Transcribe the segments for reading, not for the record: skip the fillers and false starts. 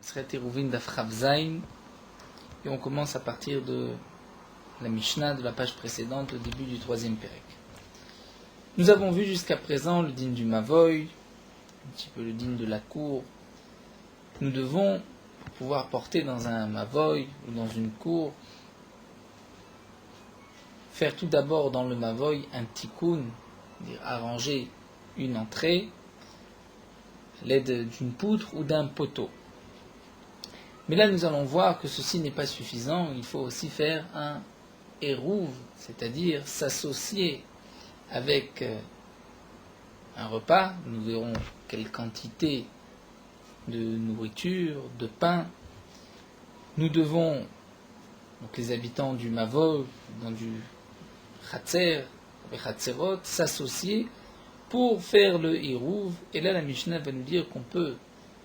serait Eruvin Daf Chav Zayin, et on commence à partir de la Mishnah de la page précédente, au début du troisième Pérek. Nous avons vu jusqu'à présent le din du Mavoy, un petit peu le din de la cour. Nous devons, pour pouvoir porter dans un Mavoy ou dans une cour, faire tout d'abord dans le Mavoy un tikkun, c'est-à-dire arranger une entrée, à l'aide d'une poutre ou d'un poteau. Mais là, nous allons voir que ceci n'est pas suffisant. Il faut aussi faire un eruv, c'est-à-dire s'associer avec un repas. Nous verrons quelle quantité de nourriture, de pain. Nous devons, donc les habitants du Mavol, dans du Chatzer, avec Chatzerot, s'associer pour faire le eruv. Et là, la Mishnah va nous dire qu'on peut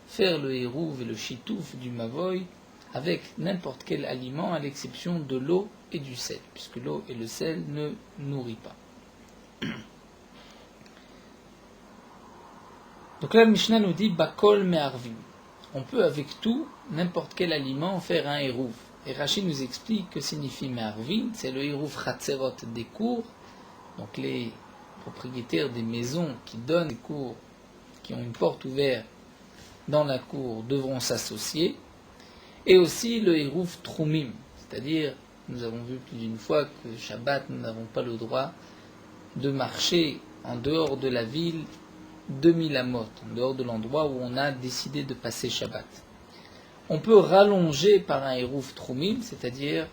faire le eruv et le chitouf du mavoy avec n'importe quel aliment à l'exception de l'eau et du sel, puisque l'eau et le sel ne nourrissent pas. Donc là, la Mishnah nous dit bakol me'arvim. On peut avec tout, n'importe quel aliment, faire un eruv. Et Rashi nous explique que signifie me'arvim, c'est le eruv chatzerot des cours, donc les propriétaires des maisons qui donnent des cours, qui ont une porte ouverte dans la cour, devront s'associer, et aussi le eruv trumim, c'est-à-dire, nous avons vu plus d'une fois que Shabbat, nous n'avons pas le droit de marcher en dehors de la ville 2000 amot, en dehors de l'endroit où on a décidé de passer Shabbat. On peut rallonger par un eruv trumim, c'est-à-dire,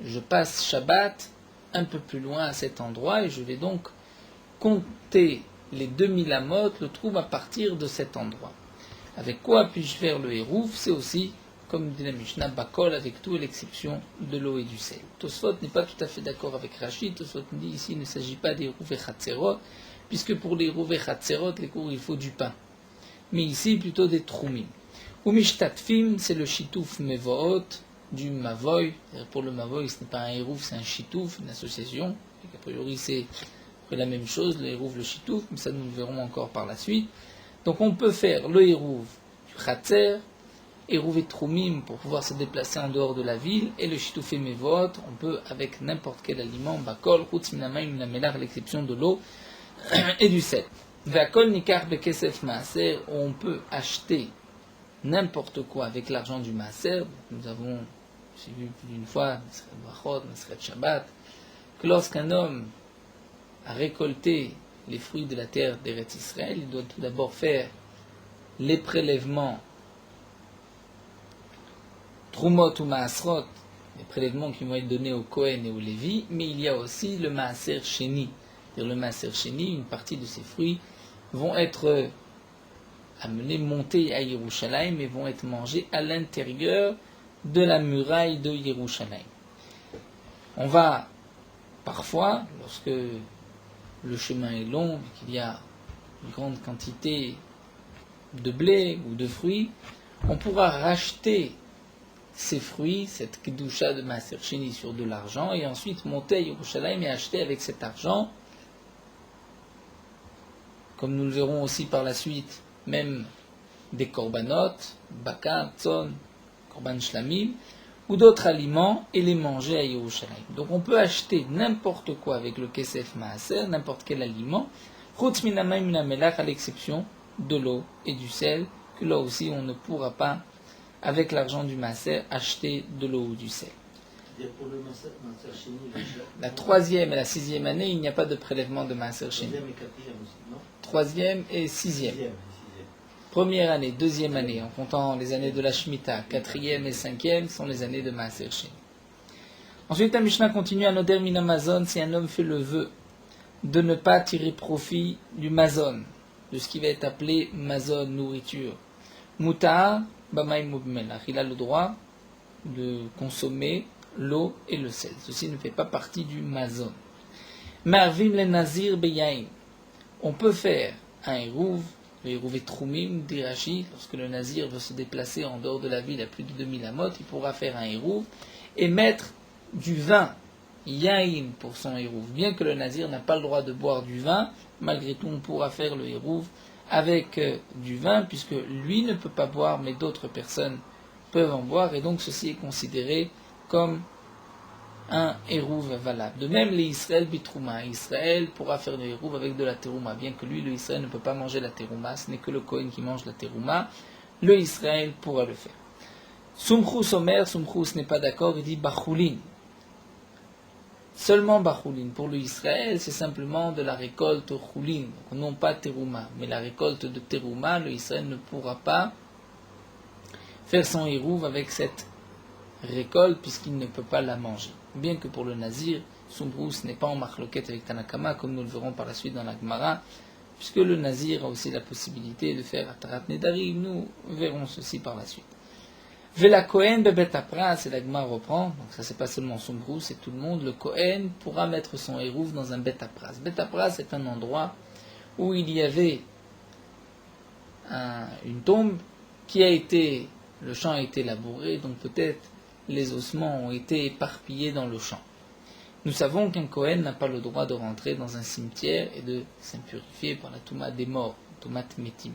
je passe Shabbat un peu plus loin à cet endroit, et je vais donc compter les 2000 amot, le troum à partir de cet endroit. Avec quoi puis-je faire le eruv? C'est aussi, comme dit la Mishnah, bakol, avec tout à l'exception de l'eau et du sel. Tosfot n'est pas tout à fait d'accord avec Rashi. Tosfot dit ici il ne s'agit pas d'eruv et chatzerot, puisque pour les eruv et chatzerot, les cours, il faut du pain. Mais ici, plutôt des troumim. Ou mishtatfim, c'est le shitouf mevoot du mavoy. Pour le mavoy, ce n'est pas un eruv, c'est un shitouf, une association. Et a priori, c'est la même chose, le eruv, le shitouf, mais ça nous le verrons encore par la suite. Donc on peut faire le eruv du chatzer, eruv et trumim pour pouvoir se déplacer en dehors de la ville, et le shitouf et mevot, on peut avec n'importe quel aliment, bakol, chutz minamayim minamelar, à l'exception de l'eau et du sel. Vakol nikar bekesef maaser, on peut acheter n'importe quoi avec l'argent du maaser. Nous avons, j'ai vu plus d'une fois, Maseret Brachot, Maseret Shabbat, que lorsqu'un homme a récolté les fruits de la terre d'Eretz Israël, il doit tout d'abord faire les prélèvements Trumot ou Maasrot, les prélèvements qui vont être donnés au Kohen et au Lévi, mais il y a aussi le Maaser Sheni. Le Maaser Sheni, une partie de ces fruits vont être amenés, montés à Yerushalayim et vont être mangés à l'intérieur de la muraille de Yerushalayim. On va parfois, lorsque le chemin est long, qu'il y a une grande quantité de blé ou de fruits, on pourra racheter ces fruits, cette kedusha de Maaser Sheni sur de l'argent, et ensuite monter à Yerushalayim et acheter avec cet argent, comme nous le verrons aussi par la suite, même des korbanot, baka, tzon, korban shlamim, ou d'autres aliments, et les manger à Yerushalayim. Donc on peut acheter n'importe quoi avec le kesef maaser, n'importe quel aliment, chutz minamayim minamelach, à l'exception de l'eau et du sel, que là aussi on ne pourra pas, avec l'argent du maaser, acheter de l'eau ou du sel. Pour le maaser sheni, la troisième et la sixième année, il n'y a pas de prélèvement de maaser sheni. Troisième et quatrième aussi, non? Troisième et sixième. Première année, deuxième année, en comptant les années de la Shemitah, quatrième et cinquième sont les années de Maaser Sheni. Ensuite, la Mishnah continue à Noder min Amazon, si un homme fait le vœu de ne pas tirer profit du Mazon, de ce qui va être appelé Mazon, nourriture. Mutar, Bamaim Mubmelach, il a le droit de consommer l'eau et le sel. Ceci ne fait pas partie du Mazon. Marvim le Nazir Beyaim, on peut faire un eruv, le eruv et trumim, dit Rashi, lorsque le nazir veut se déplacer en dehors de la ville à plus de 2000 amot, il pourra faire un eruv et mettre du vin, yain, pour son eruv. Bien que le nazir n'a pas le droit de boire du vin, malgré tout on pourra faire le eruv avec du vin, puisque lui ne peut pas boire, mais d'autres personnes peuvent en boire, et donc ceci est considéré comme un hérouv valable. De même, les Israël bitrouma. Israël pourra faire le hérouv avec de la terouma, bien que lui, le Israël, ne peut pas manger la terouma, ce n'est que le Kohen qui mange la terouma. Le Israël pourra le faire. Sumchus Omer, Sumchus n'est pas d'accord, il dit Bachoulin. Seulement Bachoulin. Pour le Israël, c'est simplement de la récolte Choulin, non pas terouma. Mais la récolte de terouma, le Israël ne pourra pas faire son hérouv avec cette récolte puisqu'il ne peut pas la manger. Bien que pour le Nazir, Sumbrous n'est pas en marloquette avec Tanakama, comme nous le verrons par la suite dans la Gemara, puisque le Nazir a aussi la possibilité de faire Atarat Nedarim. Nous verrons ceci par la suite. Vela Kohen bebet apras, et la Gemara reprend, donc ça c'est pas seulement Sumbrous, c'est tout le monde, le Kohen pourra mettre son hérouv dans un bet apras. Bet apras est un endroit où il y avait une tombe qui a été, le champ a été labouré, donc peut-être les ossements ont été éparpillés dans le champ. Nous savons qu'un Kohen n'a pas le droit de rentrer dans un cimetière et de s'impurifier par la Touma des morts, Toumat Metim.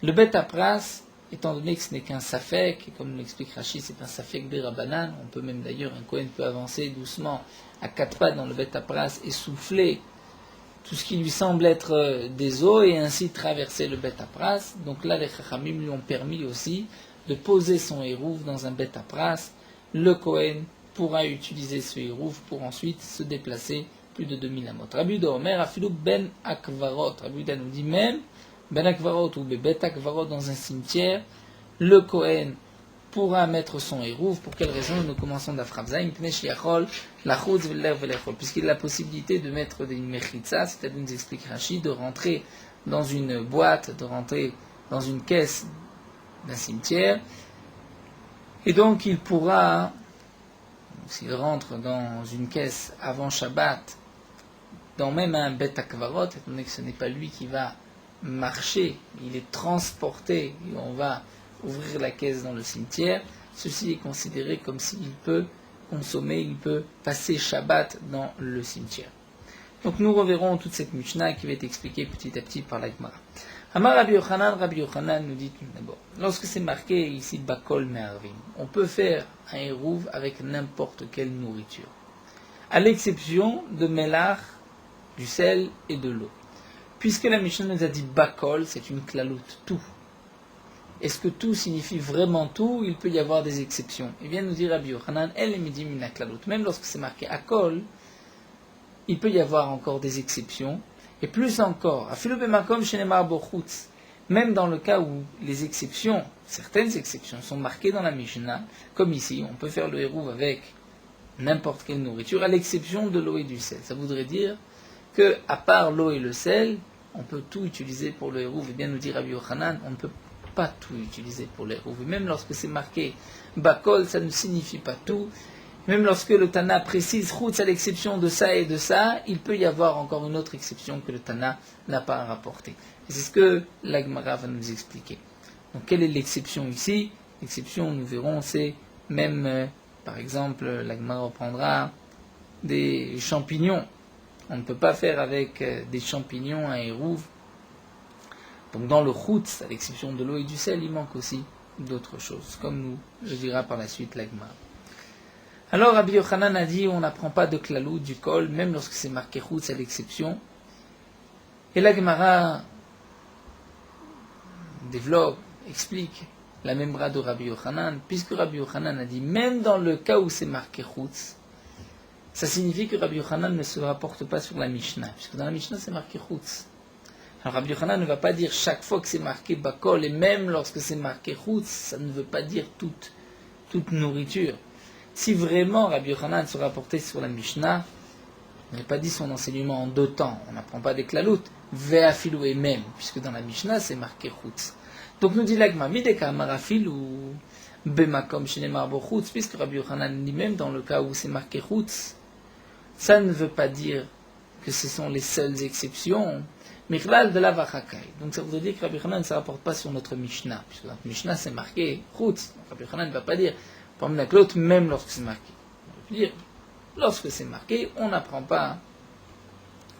Le Bet Apras, étant donné que ce n'est qu'un Safek, et comme l'explique Rashi, c'est un Safek des Rabbanan, on peut même d'ailleurs, un Kohen peut avancer doucement à 4 pas dans le Bet Apras et souffler tout ce qui lui semble être des eaux et ainsi traverser le Bet Apras. Donc là, les Chachamim lui ont permis aussi de poser son hérouv dans un Bet Apras. Le Kohen pourra utiliser ce hérouv pour ensuite se déplacer plus de 2000 amot. Rabbi Yehuda Omer, afilou ben akvarot. Rabbi Yehuda nous dit même, ben akvarot ou bet akvarot dans un cimetière, le Kohen pourra mettre son hérouv. Pour quelle raison? Nous commençons d'Afravzaïm, puisqu'il a la possibilité de mettre une mechitza, c'est-à-dire, nous explique Rashi, de rentrer dans une boîte, de rentrer dans une caisse d'un cimetière. Et donc il pourra, s'il rentre dans une caisse avant Shabbat, dans même un bet akvarot, étant donné que ce n'est pas lui qui va marcher, il est transporté, et on va ouvrir la caisse dans le cimetière, ceci est considéré comme s'il peut consommer, il peut passer Shabbat dans le cimetière. Donc nous reverrons toute cette Mishnah qui va être expliquée petit à petit par la Gemara. Amar Rabbi Yochanan nous dit tout d'abord, lorsque c'est marqué ici Bakol Me'arvim, on peut faire un hérouv avec n'importe quelle nourriture, à l'exception de Melach, du sel et de l'eau. Puisque la Mishnah nous a dit Bakol, c'est une klaloute, tout. Est-ce que tout signifie vraiment tout? Il peut y avoir des exceptions. Et bien nous dit Rabbi Yochanan, elle est midim mina klaloute. Même lorsque c'est marqué Akol, il peut y avoir encore des exceptions. Et plus encore, même dans le cas où les exceptions, certaines exceptions sont marquées dans la Mishnah, comme ici, on peut faire le hérouv avec n'importe quelle nourriture, à l'exception de l'eau et du sel. Ça voudrait dire que, à part l'eau et le sel, on peut tout utiliser pour le hérouv. Et bien nous dit Rabbi Yochanan, on ne peut pas tout utiliser pour le hérouv. Même lorsque c'est marqué Bakol, ça ne signifie pas tout. Même lorsque le Tana précise Chutz à l'exception de ça et de ça, il peut y avoir encore une autre exception que le Tana n'a pas rapportée. Et c'est ce que la Gemara va nous expliquer. Donc quelle est l'exception ici? L'exception, nous verrons, c'est même, par exemple, la Gemara reprendra des champignons. On ne peut pas faire avec des champignons un hérouv. Donc dans le Chutz, à l'exception de l'eau et du sel, il manque aussi d'autres choses, comme nous le dira par la suite la Gemara. Alors Rabbi Yochanan a dit, on n'apprend pas de klalout, du kol, même lorsque c'est marqué chutz à l'exception. Et la Gemara développe, explique la même bras de Rabbi Yochanan, puisque Rabbi Yochanan a dit, même dans le cas où c'est marqué chutz, ça signifie que Rabbi Yochanan ne se rapporte pas sur la Mishnah, puisque dans la Mishnah c'est marqué chutz. Alors Rabbi Yochanan ne va pas dire chaque fois que c'est marqué bakol, et même lorsque c'est marqué chutz, ça ne veut pas dire toute nourriture. Si vraiment Rabbi Yochanan se rapportait sur la Mishnah, il n'a pas dit son enseignement en deux temps. On n'apprend pas des klaloutes, ve'afilou et même, puisque dans la Mishnah c'est marqué chutz. Donc nous dit l'agma, mideka marafilou bemakom shenemar bo chutz, puisque Rabbi Yochanan dit même dans le cas où c'est marqué chutz, ça ne veut pas dire que ce sont les seules exceptions. Michlal de la vachakai. Donc ça voudrait dire que Rabbi Yochanan ne se rapporte pas sur notre Mishnah, puisque dans notre Mishnah c'est marqué chutz. Rabbi Yochanan ne va pas dire comme la clotte, même lorsque c'est marqué. On veut dire, lorsque c'est marqué, on n'apprend pas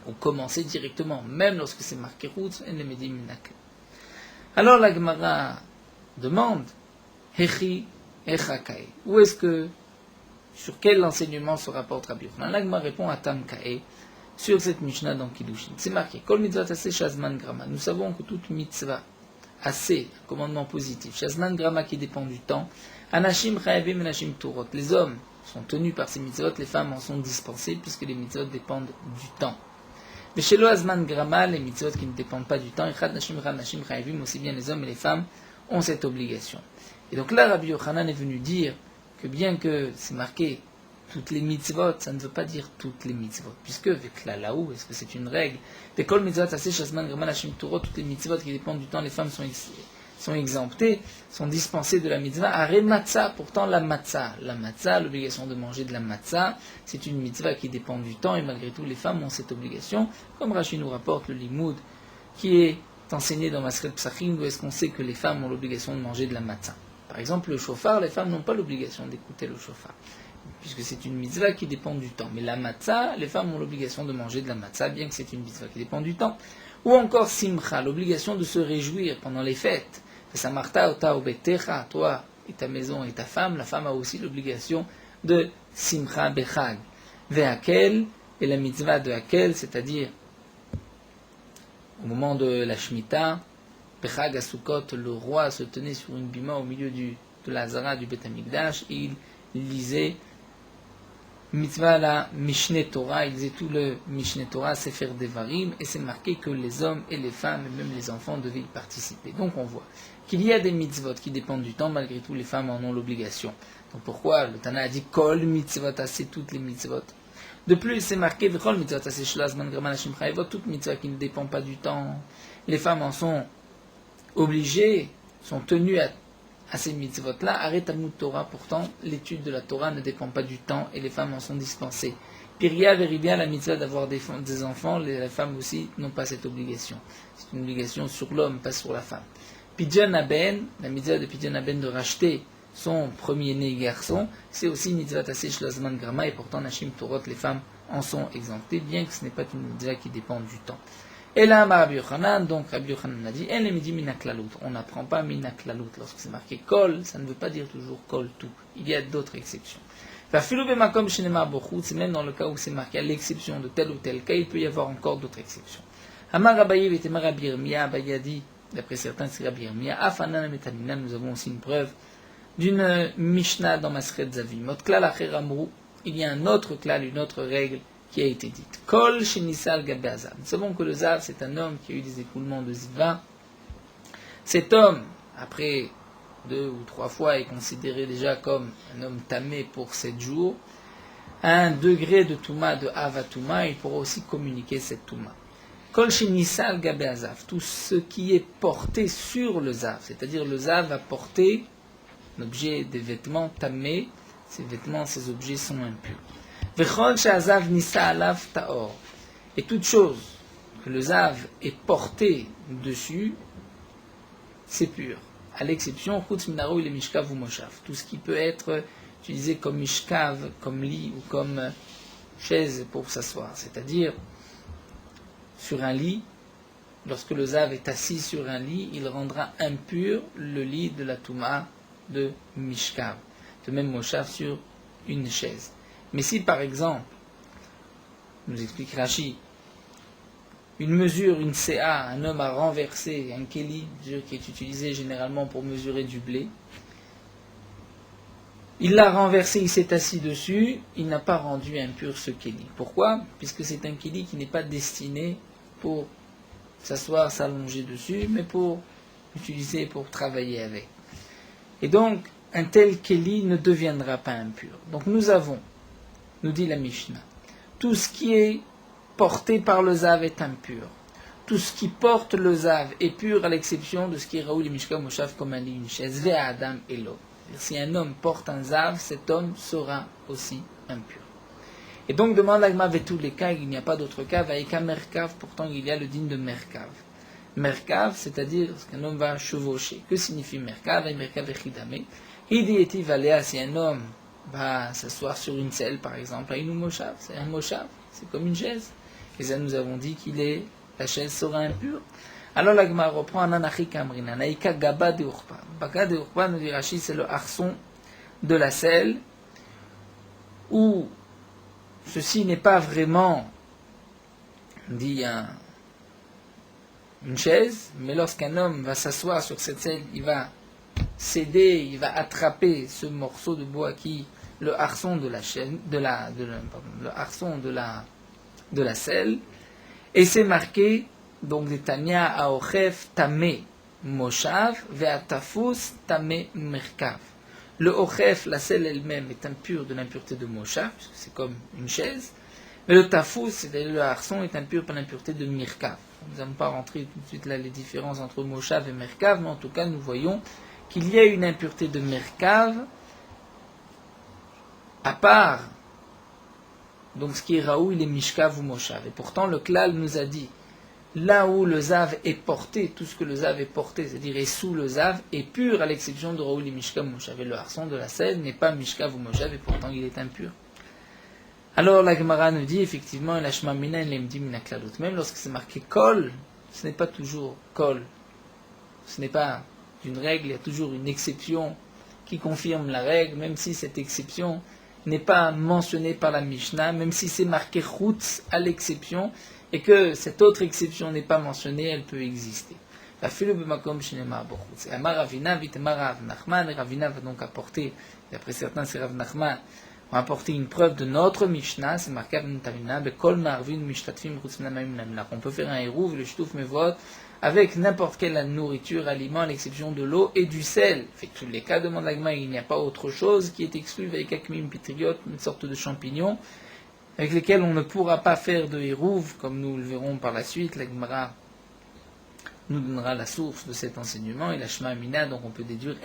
ou commencer directement, même lorsque c'est marqué route, Alors la Gemara demande, Hechi Echakae. Où est-ce que, sur quel enseignement se rapporte Rabbi Yochanan? La Gemara répond à Tamkae, sur cette Mishnah dans Kiddushin. C'est marqué, Kol mitzvah taseh shazman grama. Nous savons que toute mitzvah, assez, un commandement positif, shazman grama qui dépend du temps, anashim chayavim anashim turot. Les hommes sont tenus par ces mitzvot, les femmes en sont dispensées, puisque les mitzvot dépendent du temps. Mais chez le Azman Grama, les mitzvot qui ne dépendent pas du temps, aussi bien les hommes et les femmes ont cette obligation. Et donc là, Rabbi Yochanan est venu dire que bien que c'est marqué toutes les mitzvot, ça ne veut pas dire toutes les mitzvot, puisque avec la laou, est-ce que c'est une règle? Toutes les mitzvot qui dépendent du temps, les femmes sont exemptées, sont dispensées de la mitzvah. Aré matzah, pourtant la matzah, l'obligation de manger de la matzah, c'est une mitzvah qui dépend du temps, et malgré tout, les femmes ont cette obligation, comme Rashi nous rapporte le limoud, qui est enseigné dans Masret Psachim, où est-ce qu'on sait que les femmes ont l'obligation de manger de la matzah. Par exemple, le shofar, les femmes n'ont pas l'obligation d'écouter le shofar, puisque c'est une mitzvah qui dépend du temps. Mais la matzah, les femmes ont l'obligation de manger de la matzah, bien que c'est une mitzvah qui dépend du temps. Ou encore simcha, l'obligation de se réjouir pendant les fêtes. Samarta ota obetecha, toi et ta maison et ta femme, la femme a aussi l'obligation de simcha bechag. Ve'akel, et la mitzvah de hakel, c'est-à-dire au moment de la Shemitah, bechag à Sukkot, le roi se tenait sur une bima au milieu de la Hazara du Beth Amikdash, et il lisait mitzvah la Mishneh Torah, il disait tout le Mishneh Torah, Sefer Devarim, et c'est marqué que les hommes et les femmes, et même les enfants, devaient y participer. Donc on voit qu'il y a des mitzvot qui dépendent du temps, malgré tout les femmes en ont l'obligation. Donc pourquoi le Tana a dit Kol mitzvot, c'est toutes les mitzvot. De plus, c'est marqué V'chol mitzvot, c'est shlazman graman hashim chayvot, toute mitzvah qui ne dépend pas du temps. Les femmes en sont obligées, sont tenues à ces mitzvot-là. Arrête Talmud Torah, pourtant l'étude de la Torah ne dépend pas du temps et les femmes en sont dispensées. Piria veribia, la mitzvah d'avoir des enfants, les femmes aussi n'ont pas cette obligation. C'est une obligation sur l'homme, pas sur la femme. Pidjan Aben, la mitzvah de Pidjan Aben de racheter son premier-né garçon, c'est aussi une mitzvah tassé shlazman grama, et pourtant Nashim Torot, les femmes en sont exemptées, bien que ce n'est pas une mitzvah qui dépend du temps. Et là, Rabbi Yochanan, donc Rabbi Yochanan a dit, en les midi minaklalut, on n'apprend pas minaklalut, lorsque c'est marqué kol, ça ne veut pas dire toujours kol tout, il y a d'autres exceptions. C'est même dans le cas où c'est marqué à l'exception de tel ou tel cas, il peut y avoir encore d'autres exceptions. Amar Abaye v'etemar Rabbi Yirmiyah, Abaye a dit, d'après certains, c'est Rabbi Yirmiyah, Afanan metamina, nous avons aussi une preuve d'une Mishnah dans Masret Zavim. Il y a un autre klal, une autre règle qui a été dite. Kol shenisal gabe azav. Nous savons que le zav, c'est un homme qui a eu des écoulements de ziva. Cet homme, après 2 ou 3 fois, est considéré déjà comme un homme tamé pour 7 jours. À un degré de touma, de avatouma, il pourra aussi communiquer cette touma. Kol shenisal gabe azav. Tout ce qui est porté sur le zav, c'est-à-dire le zav va porter l'objet des vêtements tamés, ces vêtements, ces objets sont impurs. Vechol she'azav nisa alav ta'or. Et toute chose que le zav est porté dessus, c'est pur. À l'exception, chutz minaro il est mishkav ou moshav. Tout ce qui peut être utilisé comme mishkav, comme lit ou comme chaise pour s'asseoir. C'est-à-dire, sur un lit, lorsque le zav est assis sur un lit, il rendra impur le lit de la touma de mishkav. De même moshav sur une chaise. Mais si par exemple, nous explique Rashi, une mesure, une CA, un homme a renversé un keli, mesure qui est utilisé généralement pour mesurer du blé, il l'a renversé, il s'est assis dessus, il n'a pas rendu impur ce keli. Pourquoi? Puisque c'est un keli qui n'est pas destiné pour s'asseoir, s'allonger dessus, mais pour utiliser, pour travailler avec. Et donc, un tel keli ne deviendra pas impur. Donc nous avons, nous dit la Mishnah, tout ce qui est porté par le zav est impur. Tout ce qui porte le zav est pur à l'exception de ce qui est raoul et mishka moshav comme un lit, une chaise, ve adam et l'eau. Si un homme porte un zav, cet homme sera aussi impur. Et donc demande l'agma ve tous les cas, il n'y a pas d'autre cas, vaïka merkav, pourtant il y a le digne de merkav. Merkav, c'est-à-dire qu'un homme va chevaucher. Que signifie merkav? Merkav echidame. Hidieti valea, si un homme va s'asseoir sur une selle, par exemple, à une moshav, c'est un moshav, c'est comme une chaise. Et ça, nous avons dit la chaise sera impure. Alors la Gemara reprend Ananachi Kamrina, Naïka Gaba de Urpa. Baga de Urpa, nous dit Rashi, c'est le arçon de la selle, où ceci n'est pas vraiment, dit une chaise, mais lorsqu'un homme va s'asseoir sur cette selle, il va céder, il va attraper ce morceau de bois qui, le arçon de la chaîne, le arçon de la selle, et c'est marqué, donc des Tanya Aochef Tame Moshav Ve'atafus Tame Merkav. Le Ochef, la selle elle-même, est impure de l'impureté de Moshav, puisque c'est comme une chaise, mais le Tafus, c'est-à-dire le harçon, est impur par l'impureté de Mirkav. Nous n'allons pas rentrer tout de suite là les différences entre Moshav et Merkav, mais en tout cas nous voyons qu'il y a une impureté de Merkav à part donc ce qui est Raoul, il est Mishkav ou Moshav. Et pourtant le Klal nous a dit là où le Zav est porté, tout ce que le Zav est porté, c'est-à-dire est sous le Zav, est pur à l'exception de Raoul et Mishkav ou Moshav. Et le harçon de la selle n'est pas Mishkav ou Moshav et pourtant il est impur. Alors la Gemara nous dit effectivement la Shema Mina Lemdi Mina Kladot. Même lorsque c'est marqué Kol, ce n'est pas toujours Kol. Ce n'est pas une règle, il y a toujours une exception qui confirme la règle, même si cette exception n'est pas mentionnée par la Mishnah, même si c'est marqué Chutz à l'exception, et que cette autre exception n'est pas mentionnée, elle peut exister. Ravina va donc apporter, d'après certains c'est Rav Nachman, va apporter une preuve de notre Mishnah, c'est marqué on peut faire un hérouv, le shtouf mevot, avec n'importe quelle nourriture, aliment, à l'exception de l'eau et du sel. Fait que tous les cas, demande l'agma, il n'y a pas autre chose qui est exclu avec akmim pitriot, une sorte de champignon, avec lesquels on ne pourra pas faire de hérouv, comme nous le verrons par la suite. L'agmara nous donnera la source de cet enseignement, et la shema mina, donc on peut déduire,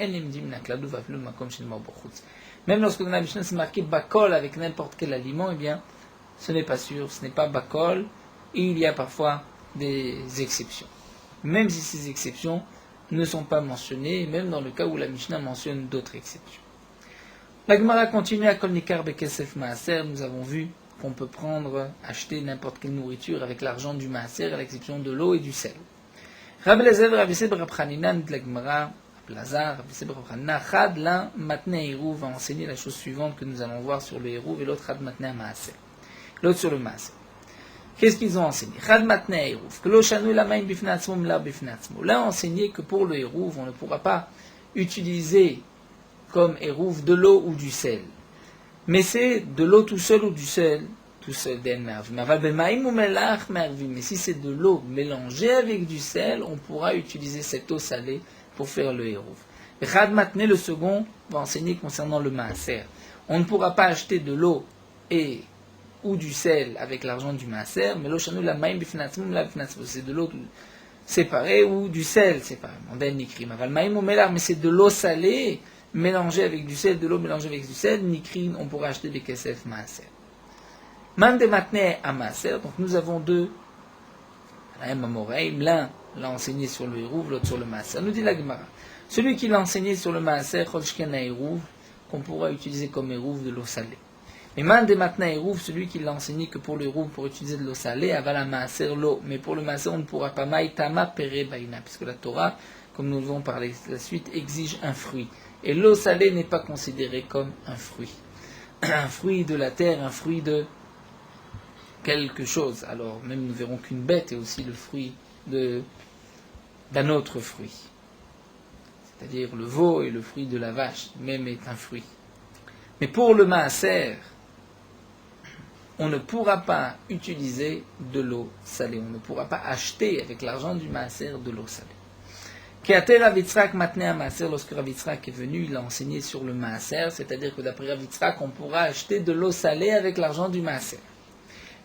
même lorsque dans la Mishnah c'est marqué bakol avec n'importe quel aliment, eh bien, ce n'est pas sûr, ce n'est pas bakol, et il y a parfois des exceptions. Même si ces exceptions ne sont pas mentionnées, même dans le cas où la Mishnah mentionne d'autres exceptions. La Gemara continue à Kol Nikar Bekesef Maaser, nous avons vu qu'on peut acheter n'importe quelle nourriture avec l'argent du Maaser, à l'exception de l'eau et du sel. Rabbi Lezer, Rabbi Seb, Rabbi Hanina, dit la Gemara, Lazar, Rabbi Seb, Rabbi Hanina, Chad, l'un, Matne Hérouv, va enseigner la chose suivante que nous allons voir sur le Hérouv, et l'autre, Chad Matne Maaser. L'autre sur le Maaser. Qu'est-ce qu'ils ont enseigné? Chad Matne Hérouv, que l'Oshanu la main bifnatzmo, la bifnatzmo. Là, enseigné que pour le Hérouv, on ne pourra pas utiliser comme Hérouv de l'eau ou du sel. Mais c'est de l'eau tout seul ou du sel, tout seul d'El Merv. Mais si c'est de l'eau mélangée avec du sel, on pourra utiliser cette eau salée pour faire le Hérouv. Et Chad Matne, le second, va enseigner concernant le Maaser. On ne pourra pas acheter de l'eau ou du sel avec l'argent du Maaser, mais l'Oshanu la maim bifnatzmum la bifnatzmum, c'est de l'eau séparée ou du sel séparément. Mais c'est de l'eau salée mélangée avec du sel, de l'eau mélangée avec du sel, nikrin, on pourra acheter des kesef Maaser. Man de Matne à Maaser, donc nous avons deux, l'un l'a enseigné sur le Hérouv, l'autre sur le Maaser. Nous dit la Gemara, celui qui l'a enseigné sur le Maaser, Cholshken Hérouv, qu'on pourra utiliser comme Hérouv de l'eau salée. Mais man de Matna Hérouv, celui qui l'a enseigné que pour le Hérouv, pour utiliser de l'eau salée, avala Maaser l'eau. Mais pour le Maaser, on ne pourra pas. Maïtama pere baina, puisque la Torah, comme nous le verrons par la suite, exige un fruit. Et l'eau salée n'est pas considérée comme un fruit. Un fruit de la terre, un fruit de quelque chose. Alors, même nous verrons qu'une bête est aussi le fruit d'un autre fruit. C'est-à-dire le veau est le fruit de la vache, même est un fruit. Mais pour le Maaser, on ne pourra pas utiliser de l'eau salée. On ne pourra pas acheter avec l'argent du Maaser de l'eau salée. Keater Rav Yitzhak matne à Maaser, lorsque Rav Yitzhak est venu, il a enseigné sur le Maaser, c'est-à-dire que d'après Rav Yitzhak, on pourra acheter de l'eau salée avec l'argent du Maaser.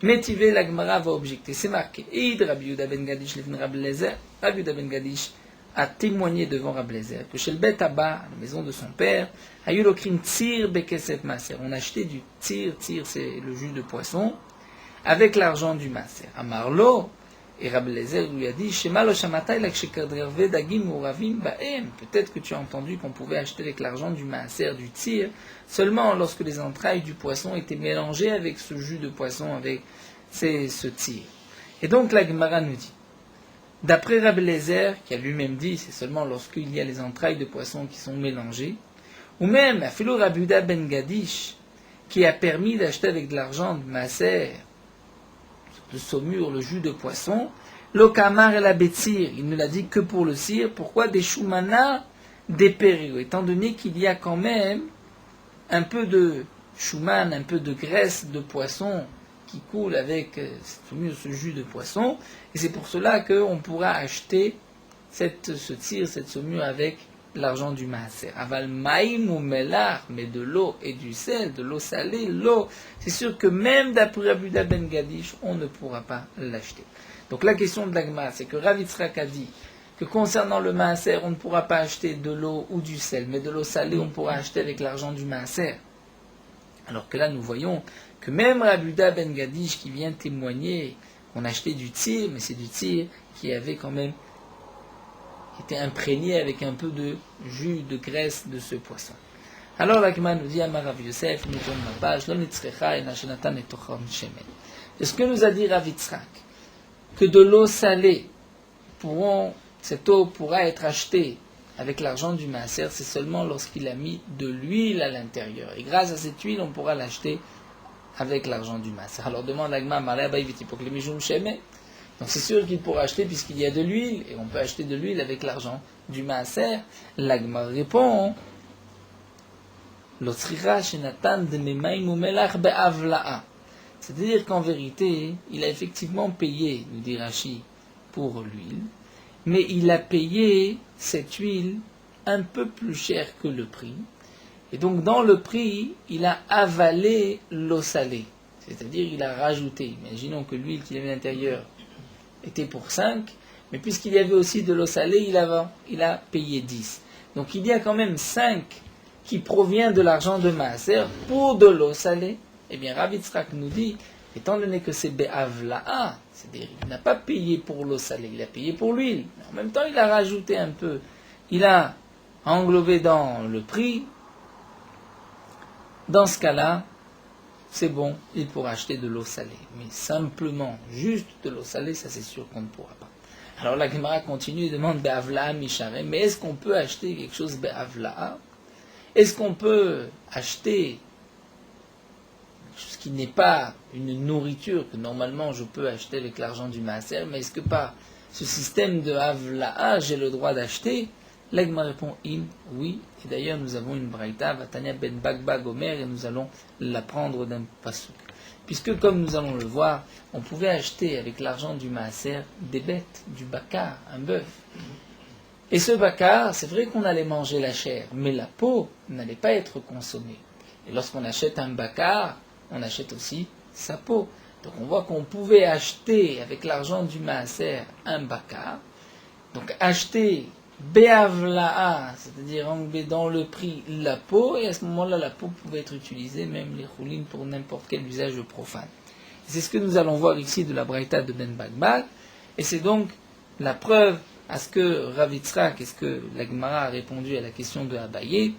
Métivé, la Gemara va objecter, c'est marqué. Eid Rabbi Yehuda ben Gadish lefn Rabbi Lezer, Rabbi Yehuda ben Gadish a témoigné devant Rabbi Lezer que chez le Bet Abba, à la maison de son père, Ayulokrim Tzir Bekesef Maaser. On achetait du tzir c'est le jus de poisson, avec l'argent du Maaser. Amarlo, et Rabbi Lezer lui a dit, Shema lo shamatay lak shekadreve dagim uravim baem. Peut-être que tu as entendu qu'on pouvait acheter avec l'argent du Maaser, du tzir, seulement lorsque les entrailles du poisson étaient mélangées avec ce jus de poisson, avec ce tzir. Et donc la Gemara nous dit, D'après Rabbi Eliezer, qui a lui-même dit, c'est seulement lorsqu'il y a les entrailles de poisson qui sont mélangées, ou même Afilo Rabbi Yehuda ben Gadish, qui a permis d'acheter avec de l'argent de maaser, de saumure, le jus de poisson, l'okamar et la bétsir, il ne l'a dit que pour le cire. Pourquoi des choumana, des périos, étant donné qu'il y a quand même un peu de chouman, un peu de graisse de poisson qui coule avec ce jus de poisson, et c'est pour cela qu'on pourra acheter ce tir, cette saumure avec l'argent du maaser. Aval maïm ou melar, mais de l'eau et du sel, de l'eau salée, l'eau, c'est sûr que même d'après Rabbi Yehuda ben Gadish, on ne pourra pas l'acheter. Donc la question de l'agma, c'est que Rav Yitzhak a dit que concernant le maaser, on ne pourra pas acheter de l'eau ou du sel, mais de l'eau salée, on pourra acheter avec l'argent du maaser. Alors que là, nous voyons que même Rabbi Yehuda ben Gadish qui vient témoigner qu'on achetait du tir, mais c'est du tir qui avait quand même été imprégné avec un peu de jus, de graisse de ce poisson. Alors l'agma nous dit, Amar Rav Yosef, nous tourne la page, c'est ce que nous a dit Rav Yitzhak, que de l'eau salée, cette eau pourra être achetée avec l'argent du maaser, c'est seulement lorsqu'il a mis de l'huile à l'intérieur. Et grâce à cette huile, on pourra l'acheter avec l'argent du maaser. Alors demande l'agma, donc c'est sûr qu'il pourra acheter puisqu'il y a de l'huile, et on peut acheter de l'huile avec l'argent du maaser. L'agma répond, c'est-à-dire qu'en vérité, il a effectivement payé, nous dit Rashi, pour l'huile, mais il a payé cette huile un peu plus cher que le prix. Et donc dans le prix, il a avalé l'eau salée, c'est-à-dire il a rajouté. Imaginons que l'huile qui avait à l'intérieur était pour 5, mais puisqu'il y avait aussi de l'eau salée, il a payé 10. Donc il y a quand même 5 qui provient de l'argent de maaser pour de l'eau salée. Eh bien, Rav Yitzhak nous dit, étant donné que c'est be'avla'a, c'est-à-dire il n'a pas payé pour l'eau salée, il a payé pour l'huile. En même temps, il a rajouté un peu, il a englobé dans le prix. Dans ce cas-là, c'est bon, il pourra acheter de l'eau salée. Mais simplement, juste de l'eau salée, ça c'est sûr qu'on ne pourra pas. Alors la Gemara continue et demande be'avla'a mishare, mais est-ce qu'on peut acheter quelque chose be'avla'a? Est-ce qu'on peut acheter ce qui n'est pas une nourriture que normalement je peux acheter avec l'argent du maaser, mais est-ce que par ce système de avla'a, j'ai le droit d'acheter? L'Agma répond oui, et d'ailleurs nous avons une braïta, Vatania ben Bagba Gomer, et nous allons l'apprendre d'un pasuk. Puisque comme nous allons le voir, on pouvait acheter avec l'argent du maaser des bêtes, du bakar, un bœuf. Et ce bakar, c'est vrai qu'on allait manger la chair, mais la peau n'allait pas être consommée. Et lorsqu'on achète un bakar, on achète aussi sa peau. Donc on voit qu'on pouvait acheter avec l'argent du maaser un bakar. Donc acheter be'avla'a, c'est-à-dire enlever dans le prix la peau, et à ce moment-là la peau pouvait être utilisée, même les choulines, pour n'importe quel usage profane. Et c'est ce que nous allons voir ici de la braïta de Ben Bagbag, et c'est donc la preuve à ce que Rav Yitzhak, est-ce que la Gemara a répondu à la question de Abaye,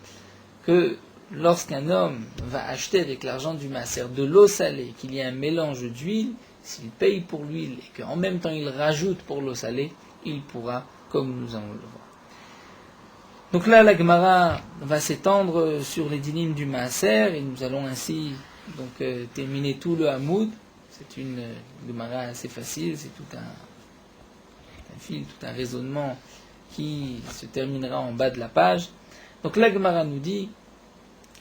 que lorsqu'un homme va acheter avec l'argent du maaser de l'eau salée, qu'il y a un mélange d'huile, s'il paye pour l'huile et qu'en même temps il rajoute pour l'eau salée, il pourra, comme nous allons le voir. Donc là, la Gemara va s'étendre sur les dynimes du maaser, et nous allons ainsi terminer tout le Hamoud. C'est une Gemara assez facile, c'est tout un fil, tout un raisonnement qui se terminera en bas de la page. Donc la Gemara nous dit,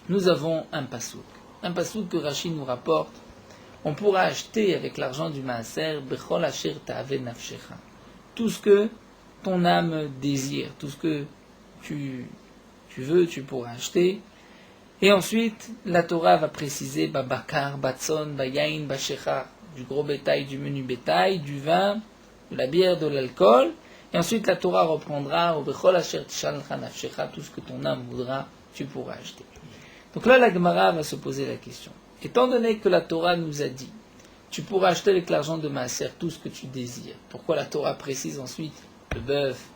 nous avons un pasouk que Rashi nous rapporte. On pourra acheter avec l'argent du maaser bechol asher ta'ave nafshecha, tout ce que ton âme désire, tout ce que tu veux, tu pourras acheter. Et ensuite, la Torah va préciser bakar, batson, bayain, bashecha, du gros bétail, du menu bétail, du vin, de la bière, de l'alcool. Et ensuite, la Torah reprendra bechol asher tishalcha nafshecha, tout ce que ton âme voudra, tu pourras acheter. Donc là, la Gemara va se poser la question. Étant donné que la Torah nous a dit, tu pourras acheter avec l'argent de maaser tout ce que tu désires, pourquoi la Torah précise ensuite le bœuf,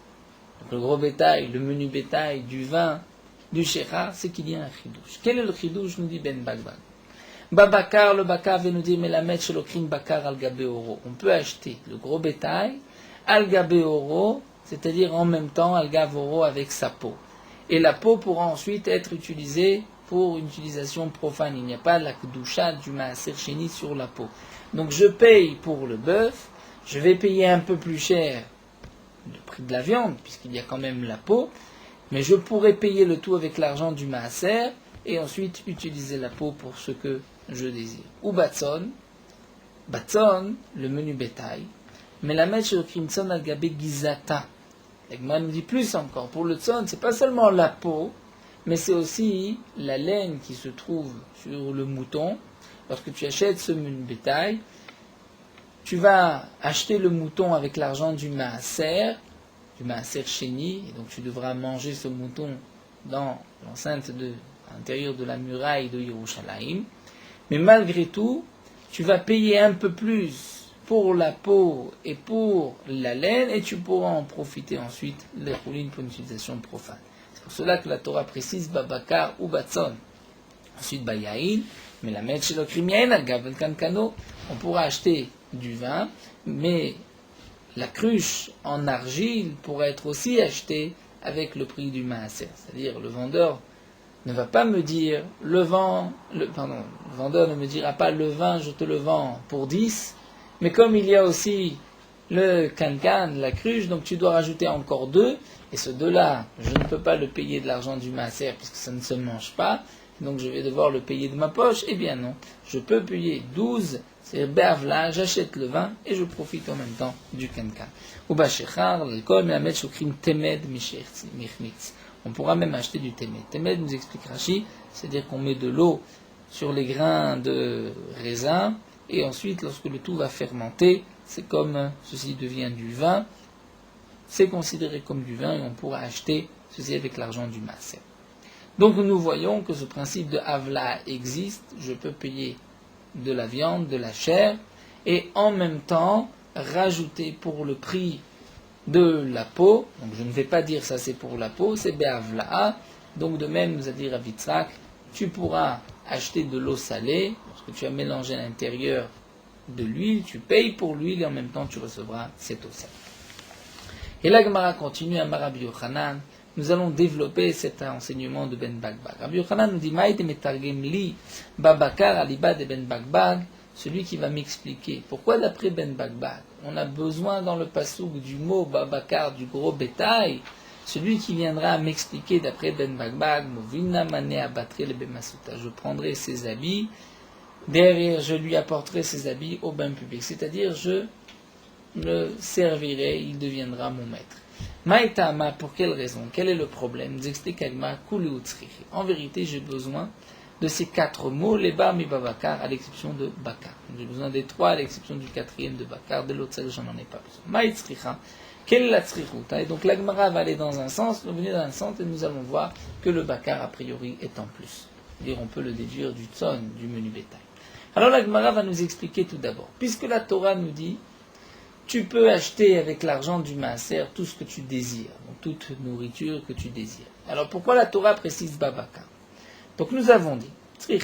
le gros bétail, le menu bétail, du vin, du shecha? C'est qu'il y a un chidouche. Quel est le chidouche? Nous dit Ben Bagbag. Babakar, le bakar veut nous dire melamed shelokrin bakar al gabe oro. On peut acheter le gros bétail Algabe oro, c'est-à-dire en même temps algav oro avec sa peau. Et la peau pourra ensuite être utilisée pour une utilisation profane. Il n'y a pas la kedusha du maaser sheni sur la peau. Donc je paye pour le bœuf, je vais payer un peu plus cher le prix de la viande, puisqu'il y a quand même la peau, mais je pourrais payer le tout avec l'argent du maaser, et ensuite utiliser la peau pour ce que je désire. Ou batson, le menu bétail, mais la mèche au crimson al gabé gizata. L'Egma nous dit plus encore, pour le tson, c'est pas seulement la peau, mais c'est aussi la laine qui se trouve sur le mouton. Lorsque tu achètes ce menu bétail, tu vas acheter le mouton avec l'argent du maaser chéni, et donc tu devras manger ce mouton dans l'enceinte à l'intérieur de la muraille de Yerushalayim. Mais malgré tout, tu vas payer un peu plus pour la peau et pour la laine, et tu pourras en profiter ensuite les roulines pour une utilisation profane. C'est pour cela que la Torah précise Babakar ou Batson. Ensuite Bayaïn, mais la metche le krimiaïn al gavel kankano, on pourra acheter du vin, mais la cruche en argile pourra être aussi achetée avec le prix du maaser. C'est-à-dire le vendeur ne va pas me dire le vendeur ne me dira pas le vin je te le vends pour 10, mais comme il y a aussi le cancan, la cruche, donc tu dois rajouter encore 2, et ce 2-là, je ne peux pas le payer de l'argent du maaser puisque ça ne se mange pas, donc je vais devoir le payer de ma poche. Eh bien non, je peux payer 12, c'est be'avla, j'achète le vin et je profite en même temps du cancan. Ou bashechar, l'alcool, mais la mettre au crime temed michnitz. On pourra même acheter du temed. Temed nous explique Rashi, c'est-à-dire qu'on met de l'eau sur les grains de raisin, et ensuite, lorsque le tout va fermenter, c'est comme ceci devient du vin, c'est considéré comme du vin, et on pourra acheter ceci avec l'argent du maaser. Donc nous voyons que ce principe de Havla existe, je peux payer de la viande, de la chair, et en même temps rajouter pour le prix de la peau, donc je ne vais pas dire ça c'est pour la peau, c'est Be'avla, donc de même nous a dit Rav Yitzhak, tu pourras acheter de l'eau salée, lorsque tu as mélangé à l'intérieur de l'huile, tu payes pour l'huile et en même temps tu recevras cette eau salée. Et la Gemara continue à Rabbi Yochanan. Nous allons développer cet enseignement de Ben Bagbag. Rabbi Yochanan nous dit Maïd metargem li babakar aliba de Ben Bagbag, celui qui va m'expliquer pourquoi d'après Ben Bagbag on a besoin dans le pasouk du mot babakar, du gros bétail. Celui qui viendra m'expliquer d'après Ben Bagbag, Movina mane abattre le bemasuta, je prendrai ses habits, derrière je lui apporterai ses habits au bain public, c'est-à-dire je le servirai, il deviendra mon maître. Maïtama, pour quelle raison? Quel est le problème? Nous explique Agma, en vérité, j'ai besoin de ces 4 mots, les bar mi babakar, à l'exception de bakar. J'ai besoin des 3 à l'exception du 4e de bakar, de l'autre, j'en ai pas besoin. Maïtzricha, quelle est la tzrichuta? Et donc l'Agmara va aller dans un sens, nous venir dans un sens, et nous allons voir que le bakar, a priori, est en plus. C'est-à-dire, on peut le déduire du tson, du menu bétail. Alors l'Agmara va nous expliquer tout d'abord, puisque la Torah nous dit tu peux acheter avec l'argent du maaser tout ce que tu désires, donc toute nourriture que tu désires. Alors pourquoi la Torah précise babakar? Donc nous avons dit, si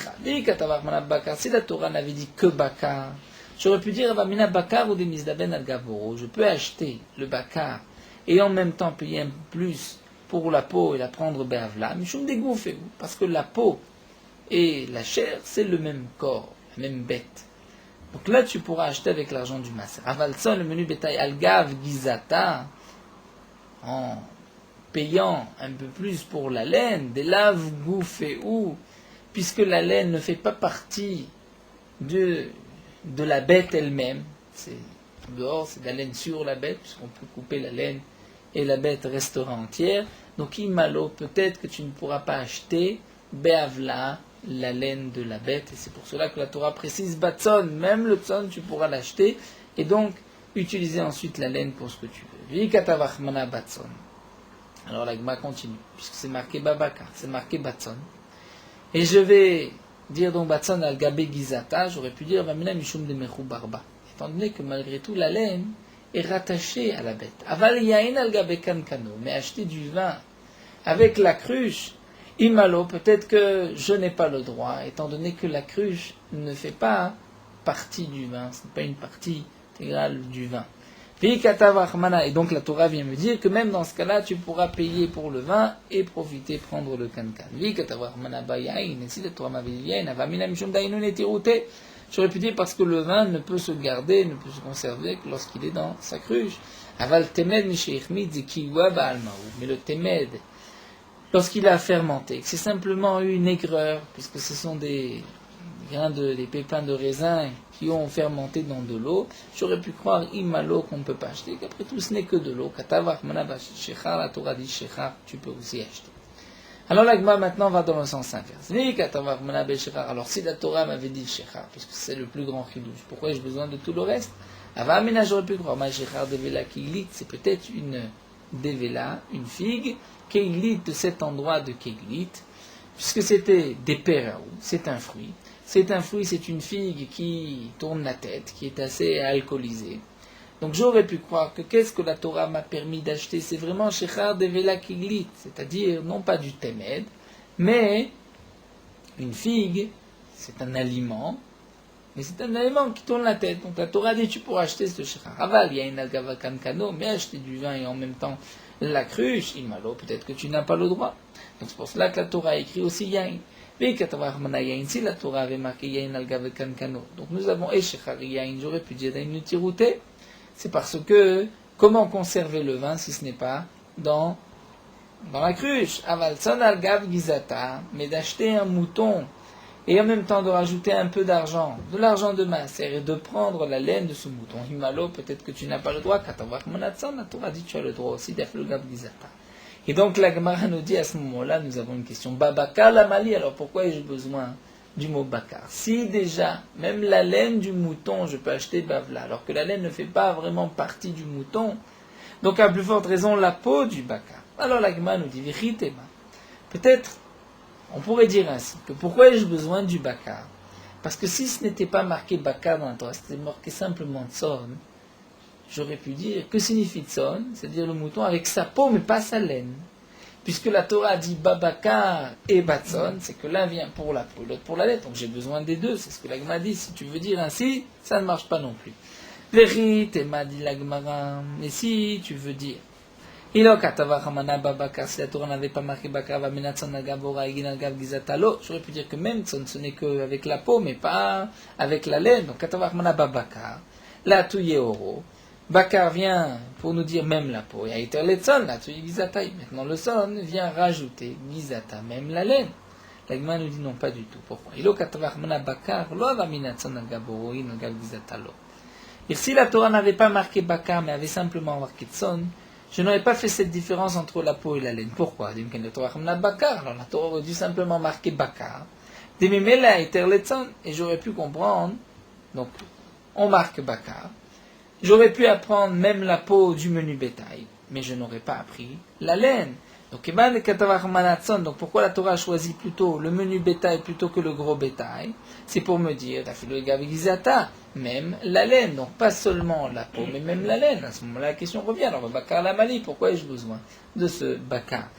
la Torah n'avait dit que bakar, j'aurais pu dire bakar ou des misdaben al gavoro, je peux acheter le bakar et en même temps payer un peu plus pour la peau et la prendre be'avla, mishum dégoufé, parce que la peau et la chair c'est le même corps, la même bête. Donc là, tu pourras acheter avec l'argent du maaser. Avalson, le menu bétail algav gizata, en payant un peu plus pour la laine, des laves gouf et ou, puisque la laine ne fait pas partie de la bête elle-même. C'est dehors, c'est de la laine sur la bête, puisqu'on peut couper la laine et la bête restera entière. Donc imalo, peut-être que tu ne pourras pas acheter be'avla, la laine de la bête, et c'est pour cela que la Torah précise batson, même le tson tu pourras l'acheter, et donc utiliser ensuite la laine pour ce que tu veux. Vikatavachmana batson. Alors la Gemara continue, puisque c'est marqué babaka, c'est marqué batson. Et je vais dire donc batson al gabe gizata, j'aurais pu dire vamina mishum de mechou barba, étant donné que malgré tout la laine est rattachée à la bête. Aval yain al gabe kankano, mais acheter du vin avec la cruche, Imalo, peut-être que je n'ai pas le droit, étant donné que la cruche ne fait pas partie du vin, ce n'est pas une partie intégrale du vin. Et donc la Torah vient me dire que même dans ce cas-là, tu pourras payer pour le vin et profiter, prendre le kankan. Et si la Torah m'avait dit yain, j'aurais pu dire parce que le vin ne peut se garder, ne peut se conserver que lorsqu'il est dans sa cruche. Mais le temed, lorsqu'il a fermenté, que c'est simplement une aigreur, puisque ce sont des pépins de raisin qui ont fermenté dans de l'eau, j'aurais pu croire imalo qu'on ne peut pas acheter, qu'après tout ce n'est que de l'eau. La Torah dit shechar, tu peux aussi acheter. Alors l'agma maintenant va dans le sens inverse. Alors si la Torah m'avait dit shechar, puisque c'est le plus grand chidouche, pourquoi ai-je besoin de tout le reste? Avamina, j'aurais pu croire, ma shechar devela keilit, c'est peut-être une devela, une figue, keilit de cet endroit de keilit, puisque c'était des peraou, c'est un fruit. C'est un fruit, c'est une figue qui tourne la tête, qui est assez alcoolisée. Donc j'aurais pu croire que qu'est-ce que la Torah m'a permis d'acheter, c'est vraiment shechar devela keilit, c'est-à-dire non pas du temed, mais une figue, c'est un aliment, mais c'est un aliment qui tourne la tête. Donc la Torah dit tu pourras acheter ce shechar. Aval, il y a une algava kankano, mais acheter du vin et en même temps la cruche, imalo, peut-être que tu n'as pas le droit. Donc c'est pour cela que la Torah a écrit aussi yain. Si la Torah avait marqué yain algava kankano, donc nous avons eshechar yain, j'aurais pu dire une tirouté. C'est parce que comment conserver le vin si ce n'est pas dans la cruche? Aval son algav gizata, mais d'acheter un mouton et en même temps de rajouter un peu d'argent, de l'argent de maaser, et de prendre la laine de ce mouton. Himalo, peut-être que tu n'as pas le droit, Katavach Monatsan, la Torah dit tu as le droit aussi d'Aflugab Gizata. Et donc la Gemara nous dit à ce moment-là, nous avons une question. Babakar la Mali, alors pourquoi ai-je besoin du mot bakar? Si déjà, même la laine du mouton, je peux acheter bavla, alors que la laine ne fait pas vraiment partie du mouton, donc à plus forte raison la peau du bakar. Alors la Gemara nous dit, Vichitema, peut-être, on pourrait dire ainsi, que pourquoi ai-je besoin du bakar? Parce que si ce n'était pas marqué bakar dans la Torah, c'était marqué simplement tson, j'aurais pu dire, que signifie tson? C'est-à-dire le mouton avec sa peau, mais pas sa laine. Puisque la Torah dit babakar et batson, c'est que l'un vient pour la peau, l'autre pour la laine. Donc j'ai besoin des deux, c'est ce que l'Agma dit. Si tu veux dire ainsi, ça ne marche pas non plus. Vérité, m'a dit l'Agmara. Mais si tu veux dire, si la Torah n'avait pas marqué bakar, j'aurais pu dire que même tson, ce n'est qu'avec la peau, mais pas avec la laine. Donc katavachmana babakar, la touye oro. Bakar vient pour nous dire même la peau. Et maintenant le son vient rajouter gizata, même la laine. L'Agma nous dit non, pas du tout. Pourquoi? Et si la Torah n'avait pas marqué bakar, mais avait simplement marqué tson, je n'aurais pas fait cette différence entre la peau et la laine. Pourquoi? Alors la Torah aurait dû simplement marquer bakar. Et j'aurais pu comprendre. Donc, on marque bakar. J'aurais pu apprendre même la peau du menu bétail, mais je n'aurais pas appris la laine. Donc pourquoi la Torah a choisi plutôt le menu bétail plutôt que le gros bétail? C'est pour me dire, même la laine, donc pas seulement la peau, mais même la laine. À ce moment-là, la question revient. Alors, bakar la mali, pourquoi ai-je besoin de ce bakar?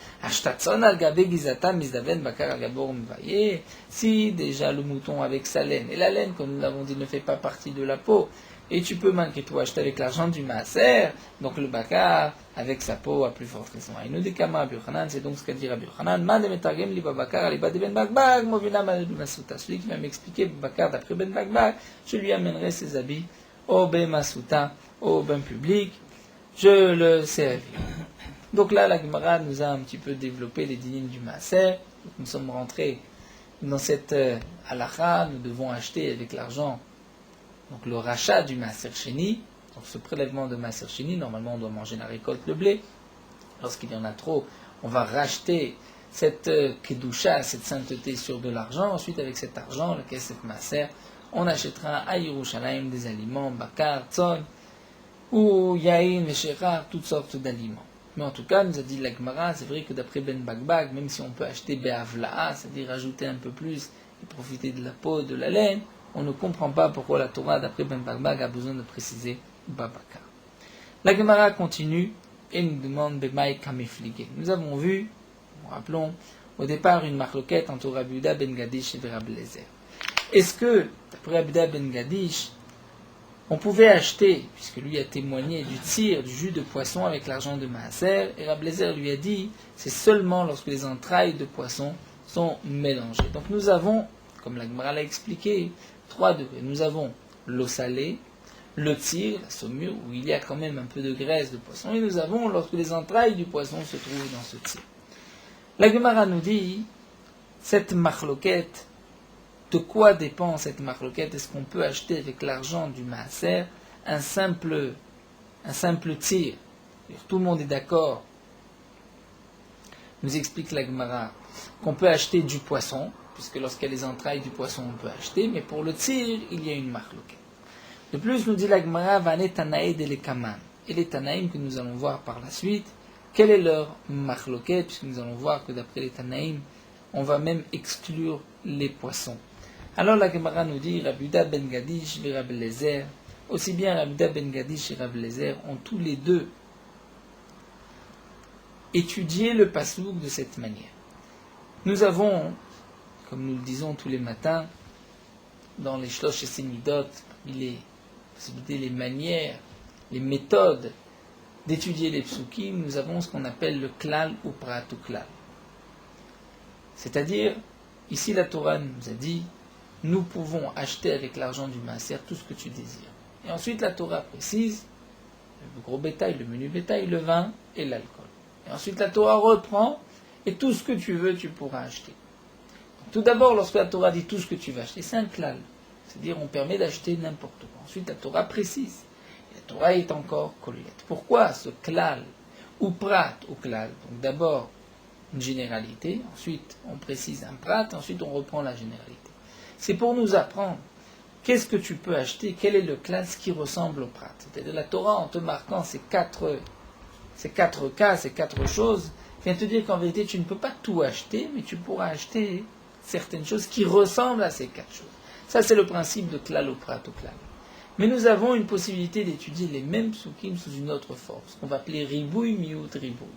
Si déjà le mouton avec sa laine, et la laine, comme nous l'avons dit, ne fait pas partie de la peau, et tu peux malgré tout acheter avec l'argent du maaser, donc le bakar, avec sa peau, à plus forte raison. Et nous décamons Rabbi Yochanan, c'est donc ce qu'a dit Rabbi Yochanan, ma de metargem li babakar, aliba de ben bagbag, movina ma de masuta. Celui qui va m'expliquer bakar d'après ben bagbag, je lui amènerai ses habits au ben masuta, au bain public, je le servirai. Donc là, la Gemara nous a un petit peu développé les dynimes du maaser. Nous sommes rentrés dans cette halakha, nous devons acheter avec l'argent. Donc le rachat du maaser sheni, donc ce prélèvement de maaser sheni, normalement on doit manger la récolte, le blé. Lorsqu'il y en a trop, on va racheter cette kedusha, cette sainteté sur de l'argent. Ensuite avec cet argent, le kesef maaser, on achètera à Yerushalayim des aliments, bakar, tzon, ou yain, veshechar, toutes sortes d'aliments. Mais en tout cas, nous a dit la Gemara, c'est vrai que d'après Ben Bagbag, même si on peut acheter be'avla'a, c'est-à-dire ajouter un peu plus et profiter de la peau, de la laine, on ne comprend pas pourquoi la Torah, d'après Ben Bagbag, a besoin de préciser Babakar. La Gemara continue et nous demande Bemaï Kamiflige. Nous avons vu, rappelons, au départ une marloquette entre Rabbi Yehuda ben Gadish et Rabbi Eliezer. Est-ce que, d'après Rabbi Yehuda ben Gadish, On pouvait acheter, puisque lui a témoigné, du tir, du jus de poisson avec l'argent de Maaser, et Rabbi Eliezer lui a dit, c'est seulement lorsque les entrailles de poisson sont mélangées. Donc nous avons, comme la Gemara l'a expliqué, 3 degrés. Nous avons l'eau salée, le tir, la saumure, où il y a quand même un peu de graisse de poisson, et nous avons lorsque les entrailles du poisson se trouvent dans ce tir. La Gemara nous dit, cette marloquette, de quoi dépend cette marloquette? Est-ce qu'on peut acheter avec l'argent du maaser un simple tir? Tout le monde est d'accord. Nous explique la Gemara qu'on peut acheter du poisson, puisque lorsqu'il y a les entrailles du poisson, on peut acheter, mais pour le tir, il y a une marloquette. De plus, nous dit la Gemara, Vane Tanaïd et les Kaman. Et les Tanaïm que nous allons voir par la suite, quelle est leur marloquette? Puisque nous allons voir que d'après les Tanaïm, on va même exclure les poissons. Alors la Gemara nous dit, Rabbi Yehuda ben Gadish et Rabbi Eliezer, aussi bien Rabbi Yehuda ben Gadish et Rabbi Eliezer ont tous les deux étudié le pasouk de cette manière. Nous avons, comme nous le disons tous les matins, dans les Shlosh et Semidot, les possibilités, les manières, les méthodes d'étudier les psukim, nous avons ce qu'on appelle le klal ou prat ou klal. C'est-à-dire, ici la Torah nous a dit, nous pouvons acheter avec l'argent du maaser tout ce que tu désires. Et ensuite la Torah précise, le gros bétail, le menu bétail, le vin et l'alcool. Et ensuite la Torah reprend, et tout ce que tu veux, tu pourras acheter. Tout d'abord, lorsque la Torah dit tout ce que tu vas acheter, c'est un klal. C'est-à-dire, on permet d'acheter n'importe quoi. Ensuite, la Torah précise. Et la Torah est encore collette. Pourquoi ce klal, ou prat, ou klal? Donc d'abord, une généralité, ensuite on précise un prat, ensuite on reprend la généralité. C'est pour nous apprendre qu'est-ce que tu peux acheter, quel est le klal qui ressemble au prat. C'est-à-dire la Torah, en te marquant ces quatre cas, ces 4 choses, vient te dire qu'en vérité tu ne peux pas tout acheter, mais tu pourras acheter certaines choses qui ressemblent à ces 4 choses. Ça c'est le principe de klal ou prat ou klal. Mais nous avons une possibilité d'étudier les mêmes psukim sous une autre forme, ce qu'on va appeler ribouille, miout, ribouille.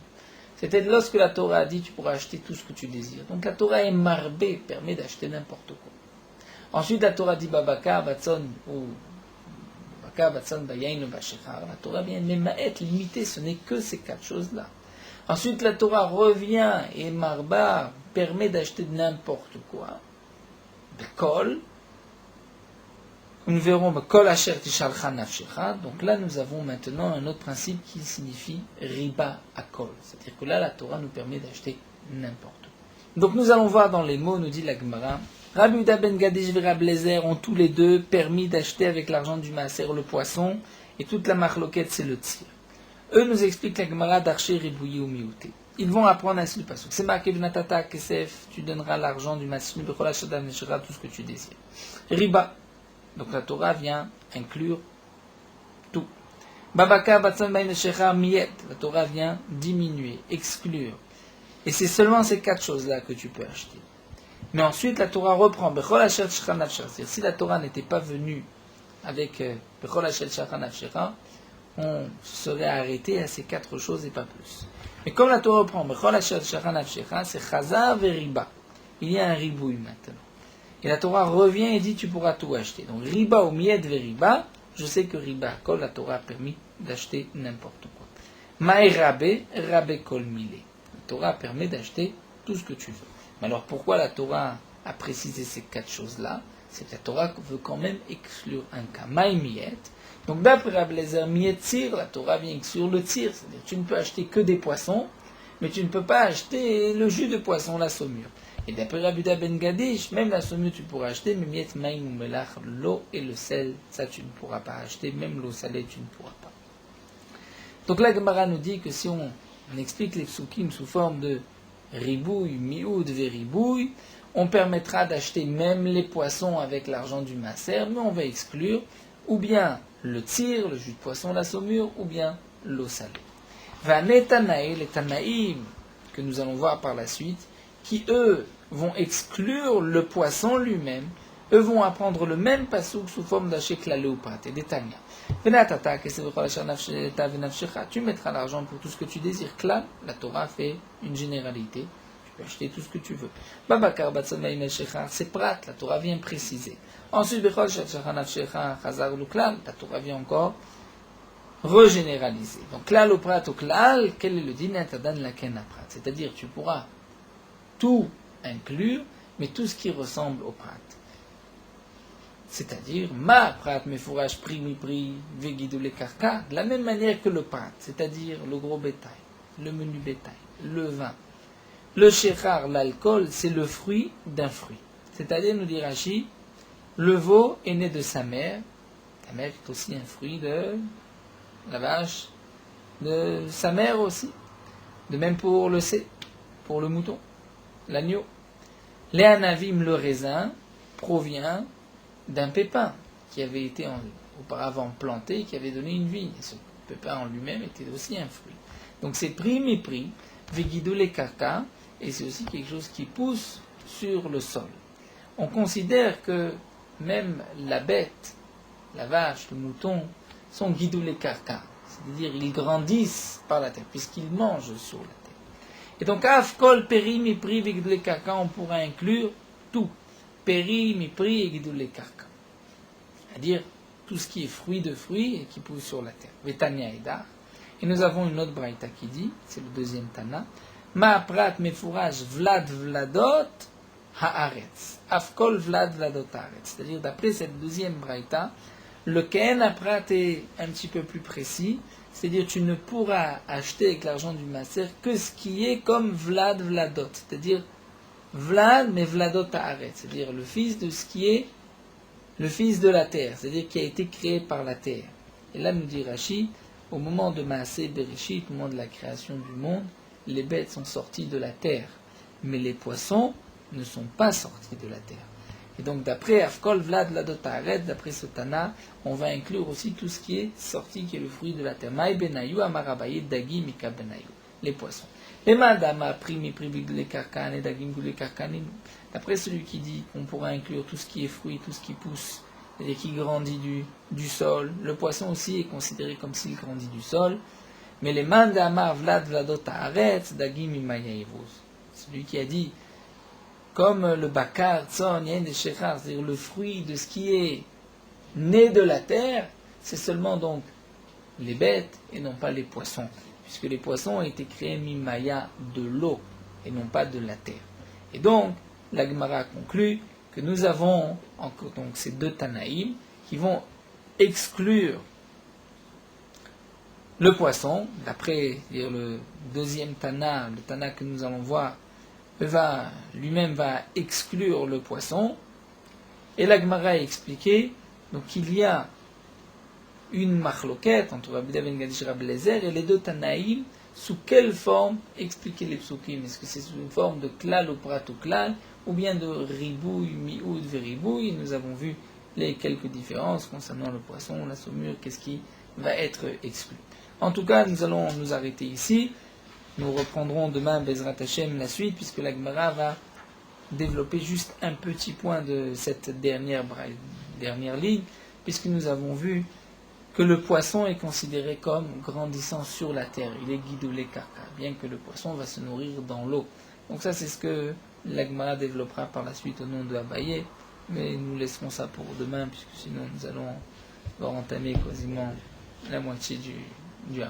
C'est-à-dire lorsque la Torah a dit tu pourras acheter tout ce que tu désires. Donc la Torah est marbée, permet d'acheter n'importe quoi. Ensuite la Torah dit babaka, batson ou babaka, batson, bayain, bashechar. La Torah vient être limité, ce n'est que ces 4 choses-là. Ensuite la Torah revient et marba permet d'acheter n'importe quoi. Bekol. Nous verrons Kol asher tishalcha nafshecha. Donc là, nous avons maintenant un autre principe qui signifie riba akol. C'est-à-dire que là, la Torah nous permet d'acheter n'importe quoi. Donc nous allons voir dans les mots, nous dit la Gemara, Rabbi Yehuda ben Gadish et Rabbi Eliezer ont tous les deux permis d'acheter avec l'argent du maaser le poisson, et toute la marloquette, c'est le tir. Eux nous expliquent la Gemara d'archer ribouillé ou miouté. Ils vont apprendre ainsi le passage. C'est marqué Benatata Kesef, tu donneras l'argent du maaser, tout ce que tu désires. Riba. Donc la Torah vient inclure tout. Babaka batsan bain shecha miyet. La Torah vient diminuer, exclure. Et c'est seulement ces 4 choses-là que tu peux acheter. Mais ensuite la Torah reprend. Bechol asher shecha nafshecha. C'est-à-dire si la Torah n'était pas venue avec Bechol asher shecha nafshecha, on serait arrêté à ces 4 choses et pas plus. Mais comme la Torah reprend Bechol asher shecha nafshecha, c'est chaza veriba. Il y a un ribouille maintenant. Et la Torah revient et dit tu pourras tout acheter. Donc riba ou miet veriba, je sais que riba kol, la Torah a permis d'acheter n'importe quoi. Maï rabbe kol mile. La Torah permet d'acheter tout ce que tu veux. Mais alors pourquoi la Torah a précisé ces 4 choses-là? C'est que la Torah veut quand même exclure un cas. Maï miet. Donc d'après Rabbi Eliezer, miet tir, la Torah vient exclure le tir. C'est-à-dire tu ne peux acheter que des poissons, mais tu ne peux pas acheter le jus de poisson, la saumure. Et d'après Rabbi Yehuda ben Gadish, même la saumure tu pourras acheter, mais miet maïm ou melach, l'eau et le sel, ça tu ne pourras pas acheter, même l'eau salée tu ne pourras pas. Donc la Gemara nous dit que si on explique les psukim sous forme de ribouille, mioud, veribouille, on permettra d'acheter même les poissons avec l'argent du maaser, mais on va exclure ou bien le tir, le jus de poisson, la saumure, ou bien l'eau salée. Vané Tanaï, les Tanaïm, que nous allons voir par la suite, qui eux vont exclure le poisson lui-même, eux vont apprendre le même pasouk sous forme d'aché klalé ou prat et d'Etania. Tu mettras l'argent pour tout ce que tu désires. Klal, la Torah fait une généralité. Tu peux acheter tout ce que tu veux. Babakar Batsama Imel Shechar, c'est prat, la Torah vient préciser. Ensuite, Bechol Shachanat Shechar, Chazar Luklal, la Torah vient encore regénéraliser. Donc, klal au prat au klal, quel est le din atadan laken prat? C'est-à-dire, tu pourras tout inclure, mais tout ce qui ressemble au prat. C'est-à-dire, ma prat me fourrage pri mi pri veguidou les karka, de la même manière que le prat, c'est-à-dire le gros bétail, le menu bétail, le vin. Le shechar, l'alcool, c'est le fruit d'un fruit. C'est-à-dire, nous dit Rashi, le veau est né de sa mère. La mère est aussi un fruit de la vache, de sa mère aussi. De même pour le C, pour le mouton, l'agneau. Léanavim, le raisin, provient d'un pépin qui avait été auparavant planté et qui avait donné une vie. Et ce pépin en lui-même était aussi un fruit. Donc c'est prix mi prix, veguidou les kaka, et c'est aussi quelque chose qui pousse sur le sol. On considère que même la bête, la vache, le mouton, sont guidou les kaka, c'est-à-dire ils grandissent par la terre, puisqu'ils mangent sur la terre. Et donc, afkol, peri, mi pri, veguidou les kaka, on pourra inclure tout. Peri, mi pri, et guidou les kaka. C'est-à-dire tout ce qui est fruit de fruits et qui pousse sur la terre. Vetania Edar. Et nous avons une autre braïta qui dit, c'est le deuxième Tana, Ma prat me fourrage vlad vladot haaretz. Afkol vlad vladot haaretz. C'est-à-dire, d'après cette deuxième braïta, le ken aprat est un petit peu plus précis. C'est-à-dire, tu ne pourras acheter avec l'argent du maaser que ce qui est comme vlad vladot. C'est-à-dire, vlad mais vladot haaretz. C'est-à-dire, le fils de ce qui est le fils de la terre. C'est-à-dire, qui a été créé par la terre. Et là, nous dit Rashi, au moment de Maaseh Bereshit, au moment de la création du monde, les bêtes sont sorties de la terre, mais les poissons ne sont pas sortis de la terre. Et donc d'après Afkol Vlad Ladotaret, d'après ce Tana, on va inclure aussi tout ce qui est sorti, qui est le fruit de la terre. Maï Benayu, Amarabaye, Dagi, Mika Benayu, les poissons. Les Madama, Primi, Pribig, les Karkan, et Dagim, les Karkanin. D'après celui qui dit qu'on pourra inclure tout ce qui est fruit, tout ce qui pousse, et qui grandit du sol. Le poisson aussi est considéré comme s'il grandit du sol. Mais les mandama vlad vladot haaretz dagim imayayvos. Celui qui a dit, comme le bakar, tson, yen et shechar, c'est-à-dire le fruit de ce qui est né de la terre, c'est seulement donc les bêtes et non pas les poissons. Puisque les poissons ont été créés mimaya de l'eau et non pas de la terre. Et donc, la Gemara conclut que nous avons encore donc ces deux Tanaïm qui vont exclure le poisson, d'après le deuxième Tana, le Tana que nous allons voir, lui-même va exclure le poisson, et la Gemara a expliqué donc qu'il y a une machloquette entre Rabbi Ben Gadish et Rabbi Lezer, et les deux Tanaïm, sous quelle forme expliquer les psukim? Est-ce que c'est sous une forme de klal ou prat ou klal, ou bien de ribouille, mioud, veribouille? Nous avons vu les quelques différences concernant le poisson, la saumure, qu'est-ce qui va être exclu. En tout cas, nous allons nous arrêter ici. Nous reprendrons demain Bezrat Hashem la suite, puisque la Gemara va développer juste un petit point de cette dernière ligne, puisque nous avons vu que le poisson est considéré comme grandissant sur la terre. Il est guidoulé karka, bien que le poisson va se nourrir dans l'eau. Donc ça, c'est ce que la Gemara développera par la suite au nom de Abaye, mais nous laisserons ça pour demain, puisque sinon nous allons entamer quasiment la moitié du homme.